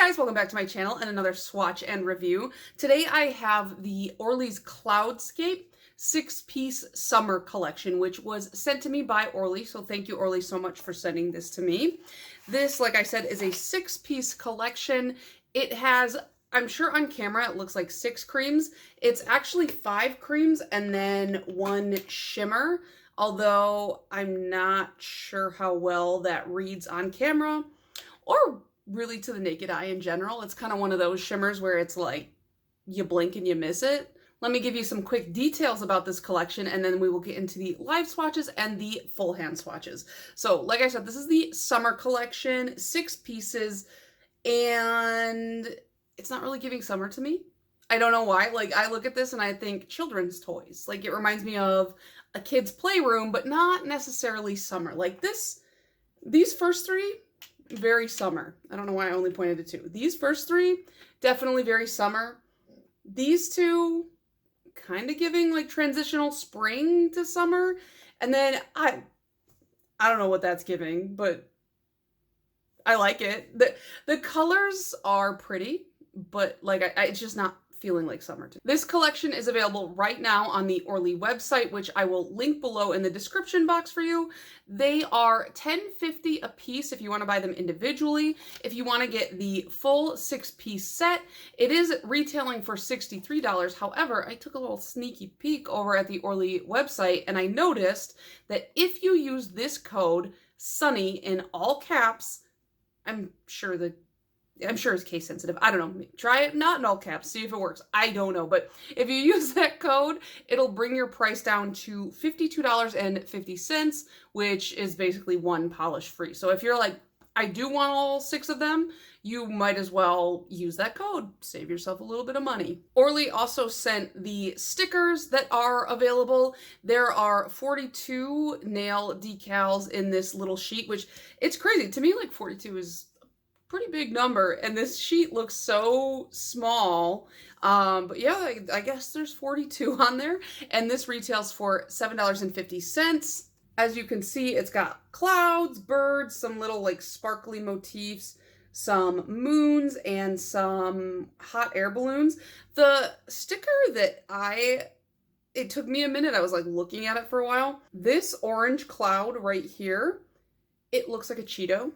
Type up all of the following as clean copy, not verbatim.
guys, welcome back to my channel and another swatch and review. Today I have the Orly's Cloudscape 6-piece summer collection, which was sent to me by Orly. So thank you, Orly, so much for sending this to me. This, like I said, is a 6-piece collection. It has, I'm sure on camera it looks like 6 creams. It's actually 5 creams and then 1 shimmer, although I'm not sure how well that reads on camera or really to the naked eye in general. It's kind of one of those shimmers where it's like you blink and you miss it. Let me give you some quick details about this collection and then we will get into the live swatches and the full hand swatches. So like I said, this is the summer collection, 6 pieces, and it's not really giving summer to me. I don't know why. Like, I look at this and I think children's toys. Like, it reminds me of a kid's playroom, but not necessarily summer. Like these first 3, very summer. I don't know why I only pointed to 2. These first 3, definitely very summer. These 2, kind of giving like transitional spring to summer. And then I don't know what that's giving, but I like it. The colors are pretty, but like it's just not feeling like summer to me. This collection is available right now on the Orly website, which I will link below in the description box for you. They are $10.50 a piece if you want to buy them individually. If you want to get the full 6-piece set, it is retailing for $63. However, I took a little sneaky peek over at the Orly website and I noticed that if you use this code SUNNY in all caps, I'm sure it's case sensitive. I don't know. Try it not in all caps. See if it works. I don't know. But if you use that code, it'll bring your price down to $52.50, which is basically 1 polish free. So if you're like, I do want all 6 of them, you might as well use that code. Save yourself a little bit of money. Orly also sent the stickers that are available. There are 42 nail decals in this little sheet, which it's crazy. To me, like 42 is pretty big number, and this sheet looks so small, but yeah, I guess there's 42 on there, and this retails for $7.50. As you can see, it's got clouds, birds, some little like sparkly motifs, some moons, and some hot air balloons. The sticker that it took me a minute, I was like looking at it for a while. This orange cloud right here, it looks like a Cheeto.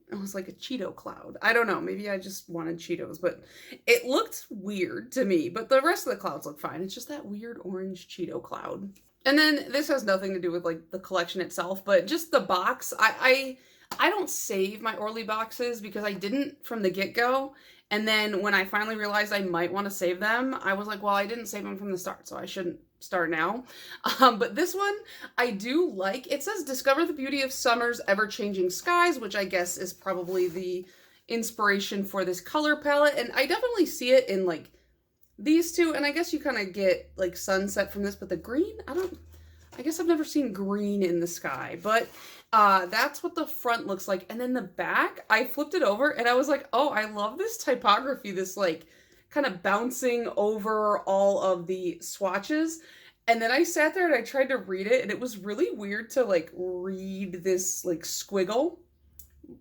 It was like a Cheeto cloud. I don't know. Maybe I just wanted Cheetos, but it looked weird to me. But the rest of the clouds look fine. It's just that weird orange Cheeto cloud. And then this has nothing to do with like the collection itself, but just the box. I don't save my Orly boxes because I didn't from the get-go. And then when I finally realized I might want to save them, I was like, well, I didn't save them from the start, so I shouldn't start now. But this one I do like. It says discover the beauty of summer's ever-changing skies, which I guess is probably the inspiration for this color palette. And I definitely see it in like these 2, and I guess you kind of get like sunset from this, but the green, I guess I've never seen green in the sky, but that's what the front looks like. And then the back, I flipped it over and I was like, oh, I love this typography, this like kind of bouncing over all of the swatches. And then I sat there and I tried to read it, and it was really weird to like read this like squiggle,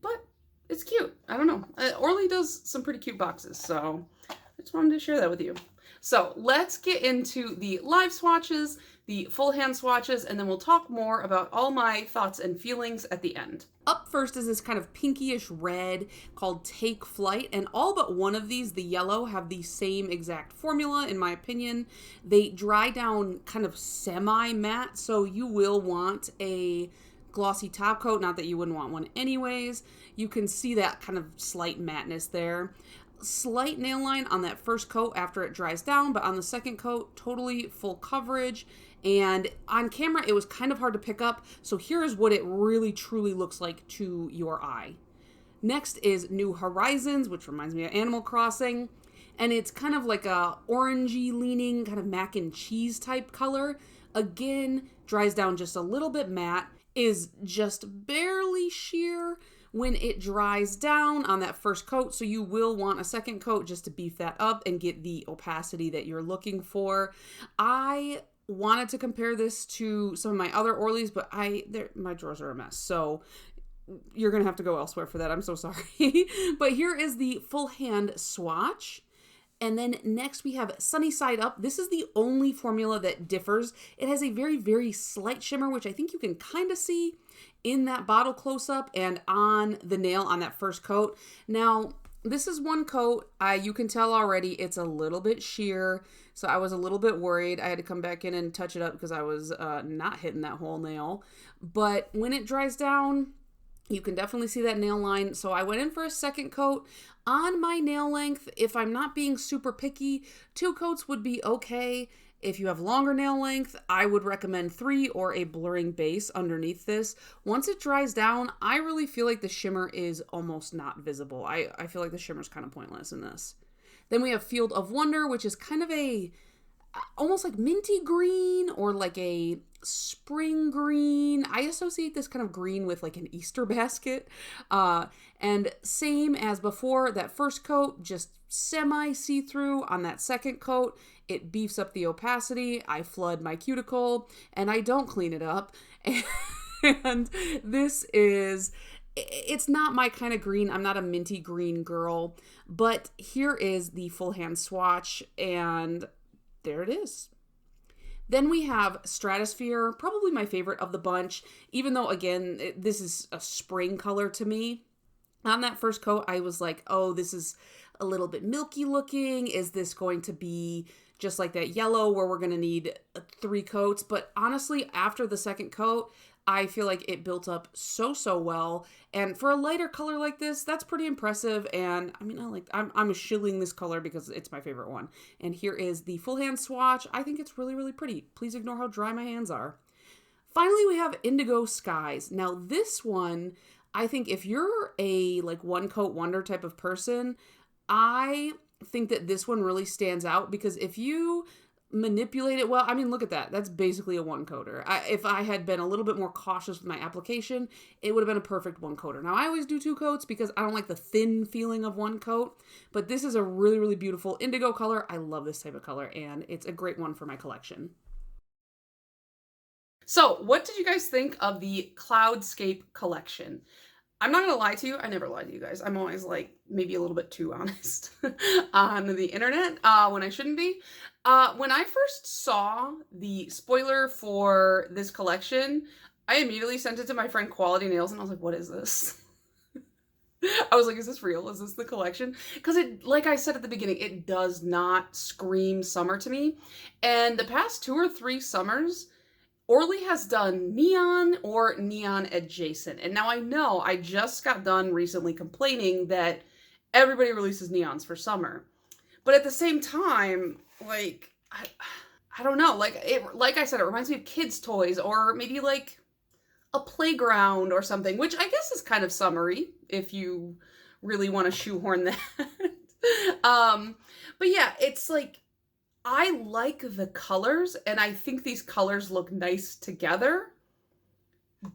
but it's cute. I don't know. Orly does some pretty cute boxes, so I just wanted to share that with you. So let's get into the live swatches, the full hand swatches, and then we'll talk more about all my thoughts and feelings at the end. Up first is this kind of pinkyish red called Take Flight, and all but one of these, the yellow, have the same exact formula, in my opinion. They dry down kind of semi-matte, so you will want a glossy top coat, not that you wouldn't want one anyways. You can see that kind of slight matteness there. Slight nail line on that first coat after it dries down, but on the second coat, totally full coverage. And on camera, it was kind of hard to pick up, so here is what it really truly looks like to your eye. Next is New Horizons, which reminds me of Animal Crossing, and it's kind of like a orangey leaning kind of mac and cheese type color. Again, dries down just a little bit matte, is just barely sheer when it dries down on that first coat, so you will want a second coat just to beef that up and get the opacity that you're looking for. I wanted to compare this to some of my other Orlys, but my drawers are a mess, so you're going to have to go elsewhere for that. I'm so sorry. But here is the full hand swatch. And then next we have Sunny Side Up. This is the only formula that differs. It has a very, very slight shimmer, which I think you can kind of see in that bottle close-up and on the nail on that first coat. Now, this is one coat. You can tell already it's a little bit sheer, so I was a little bit worried. I had to come back in and touch it up because I was not hitting that whole nail. But when it dries down, you can definitely see that nail line. So I went in for a second coat. On my nail length, if I'm not being super picky, 2 coats would be okay. If you have longer nail length, I would recommend 3 or a blurring base underneath this. Once it dries down, I really feel like the shimmer is almost not visible. I feel like the shimmer is kind of pointless in this. Then we have Field of Wonder, which is kind of a almost like minty green or like a spring green. I associate this kind of green with like an Easter basket. And same as before, that first coat, just semi see-through. On that second coat, it beefs up the opacity. I flood my cuticle and I don't clean it up. And this is, it's not my kind of green. I'm not a minty green girl, but here is the full hand swatch and there it is. Then we have Stratosphere, probably my favorite of the bunch, even though, again, this is a spring color to me. On that first coat, I was like, oh, this is a little bit milky looking. Is this going to be just like that yellow where we're going to need 3 coats? But honestly, after the second coat, I feel like it built up so well. And for a lighter color like this, that's pretty impressive. And I mean, I'm shilling this color because it's my favorite one. And here is the full hand swatch. I think it's really pretty. Please ignore how dry my hands are. Finally, we have Indigo Skies. Now this one, I think if you're a like one coat wonder type of person, I think that this one really stands out because if you manipulate it well, I mean, look at that. That's basically a one coater. If I had been a little bit more cautious with my application, it would have been a perfect one coater. Now, I always do 2 coats because I don't like the thin feeling of one coat, but this is a really beautiful indigo color. I love this type of color, and it's a great one for my collection. So, what did you guys think of the Cloudscape collection? I'm not gonna lie to you. I never lie to you guys. I'm always like maybe a little bit too honest on the internet when I shouldn't be. When I first saw the spoiler for this collection, I immediately sent it to my friend Quality Nails and I was like, what is this? I was like, is this real? Is this the collection? Because it, like I said at the beginning, it does not scream summer to me. And the past 2 or 3 summers, Orly has done neon or neon adjacent. And now I know I just got done recently complaining that everybody releases neons for summer. But at the same time, like, I don't know, like I said, it reminds me of kids' toys or maybe like a playground or something, which I guess is kind of summery if you really want to shoehorn that. But yeah, it's like, I like the colors, and I think these colors look nice together,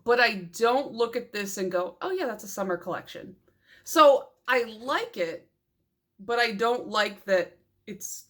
but I don't look at this and go, oh yeah, that's a summer collection. So I like it, but I don't like that it's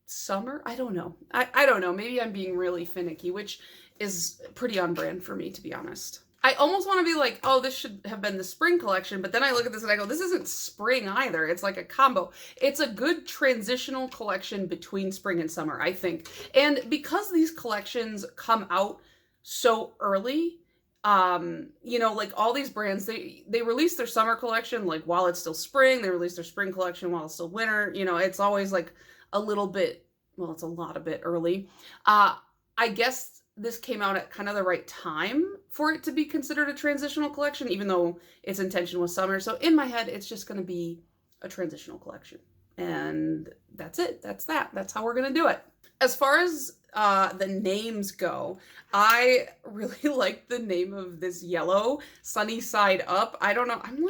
summer. I don't know. I don't know. Maybe I'm being really finicky, which is pretty on brand for me, to be honest. I almost want to be like, oh, this should have been the spring collection, but then I look at this and I go, this isn't spring either. It's like a combo. It's a good transitional collection between spring and summer, I think. And because these collections come out so early, you know, like all these brands, they release their summer collection like while it's still spring. They release their spring collection while it's still winter. You know, it's always like a little bit, well, it's a lot a bit early. I guess this came out at kind of the right time for it to be considered a transitional collection, even though its intention was summer. So in my head, it's just going to be a transitional collection. And that's it. That's that. That's how we're going to do it. As far as the names go, I really like the name of this yellow, Sunny Side Up. I don't know. I'm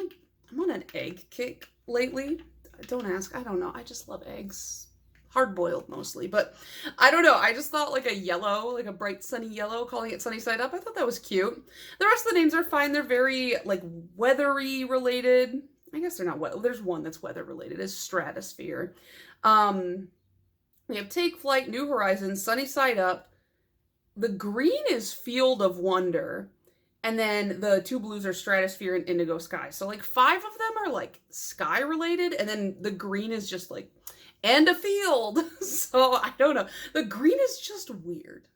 on an egg kick lately. Don't ask. I don't know. I just love eggs. Hard-boiled mostly, but I don't know. I just thought like a yellow, like a bright sunny yellow, calling it Sunny Side Up. I thought that was cute. The rest of the names are fine. They're very like weathery related. I guess they're not wet. There's one that's weather related, is Stratosphere. We have Take Flight, New Horizons, Sunny Side Up. The green is Field of Wonder. And then the two blues are Stratosphere and Indigo Sky. So like 5 of them are like sky related. And then the green is just like, and a field. So I don't know. The green is just weird.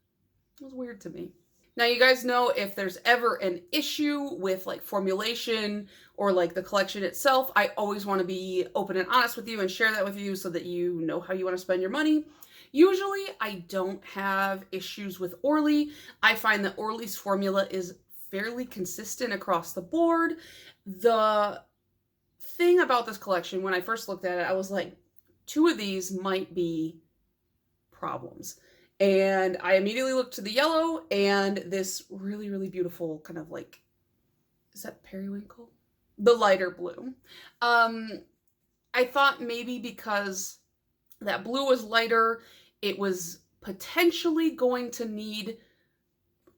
It was weird to me. Now, you guys know if there's ever an issue with like formulation or like the collection itself, I always want to be open and honest with you and share that with you so that you know how you want to spend your money. Usually, I don't have issues with Orly. I find that Orly's formula is fairly consistent across the board. The thing about this collection, when I first looked at it, I was like, 2 of these might be problems. And I immediately looked to the yellow and this really, really beautiful kind of like, is that periwinkle? The lighter blue. I thought maybe because that blue was lighter, it was potentially going to need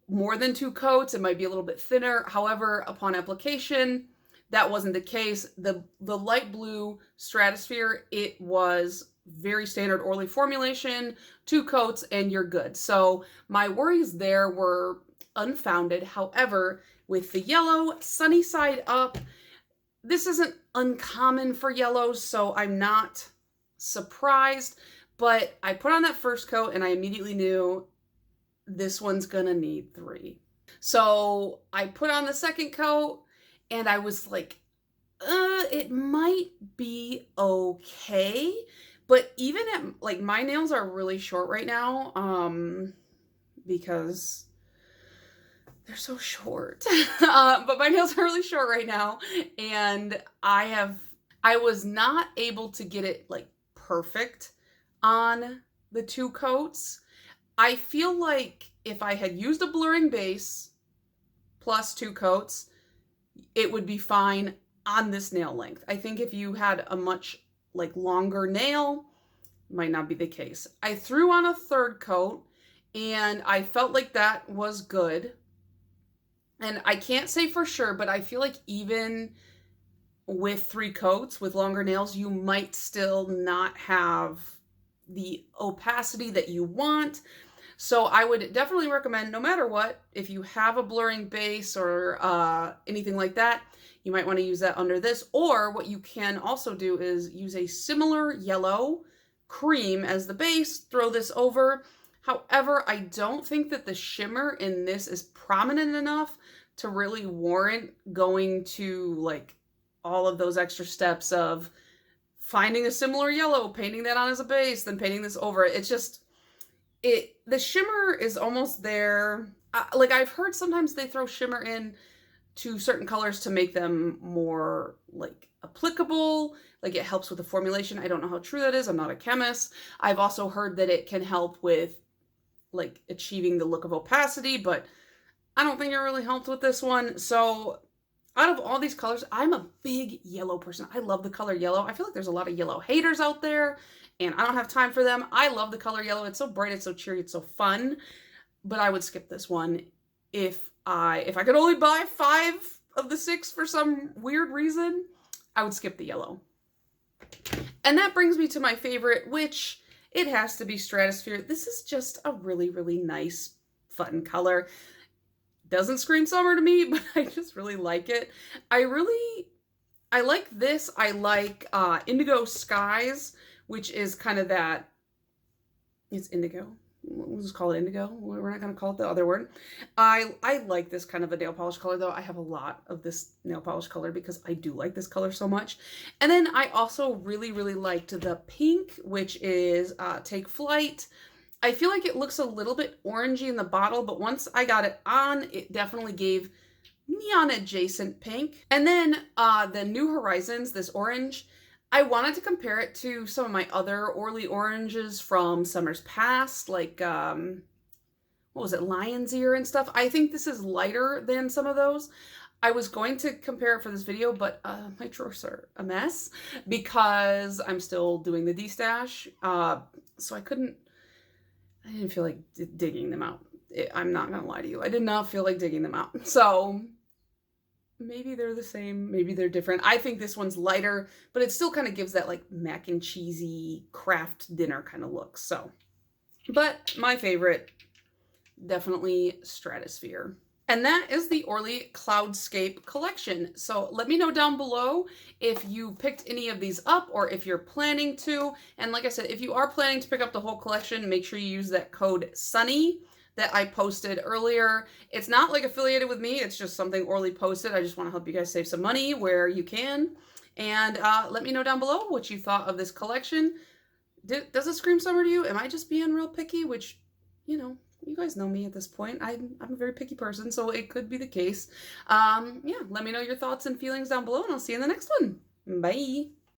more than 2 coats. It might be a little bit thinner. However, upon application, that wasn't the case. The light blue Stratosphere, it was very standard Orly formulation, 2 coats, and you're good. So my worries there were unfounded. However, with the yellow, sunny side up, this isn't uncommon for yellows, so I'm not surprised. But I put on that first coat and I immediately knew this one's gonna need 3. So I put on the second coat and I was like, it might be okay. But even at, like, my nails are really short right now, because they're so short. But my nails are really short right now, and I was not able to get it, like, perfect on the 2 coats. I feel like if I had used a blurring base plus 2 coats, it would be fine on this nail length. I think if you had a much like longer nail, might not be the case. I threw on a 3rd coat and I felt like that was good. And I can't say for sure, but I feel like even with 3 coats with longer nails, you might still not have the opacity that you want. So I would definitely recommend, no matter what, if you have a blurring base or anything like that, you might want to use that under this. Or what you can also do is use a similar yellow cream as the base, throw this over. However, I don't think that the shimmer in this is prominent enough to really warrant going to like all of those extra steps of finding a similar yellow, painting that on as a base, then painting this over. It's just, the shimmer is almost there. Like I've heard sometimes they throw shimmer in to certain colors to make them more like applicable, like it helps with the formulation. I don't know how true that is. I'm not a chemist. I've also heard that it can help with like achieving the look of opacity, but I don't think it really helped with this one. So out of all these colors, I'm a big yellow person. I love the color yellow. I feel like there's a lot of yellow haters out there and I don't have time for them. I love the color yellow. It's so bright, it's so cheery, it's so fun. But I would skip this one if I could only buy 5 of the 6 for some weird reason. I would skip the yellow. And that brings me to my favorite, which it has to be Stratosphere. This is just a really, really nice, fun color. Doesn't scream summer to me, but I just really like it. I like this. I like Indigo Skies, which is kind of that, it's indigo. We'll just call it indigo. We're not going to call it the other word. I like this kind of a nail polish color, though. I have a lot of this nail polish color because I do like this color so much. And then I also really, really liked the pink, which is Take Flight. I feel like it looks a little bit orangey in the bottle, but once I got it on, it definitely gave neon adjacent pink. And then the New Horizons, this orange, I wanted to compare it to some of my other Orly oranges from summers past, like, what was it, Lion's Ear and stuff. I think this is lighter than some of those. I was going to compare it for this video, but my drawers are a mess because I'm still doing the destash. So I didn't feel like digging them out. I'm not gonna lie to you. I did not feel like digging them out. So maybe they're the same, maybe they're different. I think this one's lighter, but it still kind of gives that like mac and cheesy craft dinner kind of look. So, but my favorite, definitely Stratosphere. And that is the Orly Cloudscape collection. So let me know down below if you picked any of these up or if you're planning to. And like I said, if you are planning to pick up the whole collection, make sure you use that code SUNNY that I posted earlier. It's not like affiliated with me. It's just something Orly posted. I just want to help you guys save some money where you can. And let me know down below what you thought of this collection. Does it scream summer to you? Am I just being real picky? Which, you know, you guys know me at this point. I'm a very picky person, so it could be the case. Yeah, let me know your thoughts and feelings down below, and I'll see you in the next one. Bye.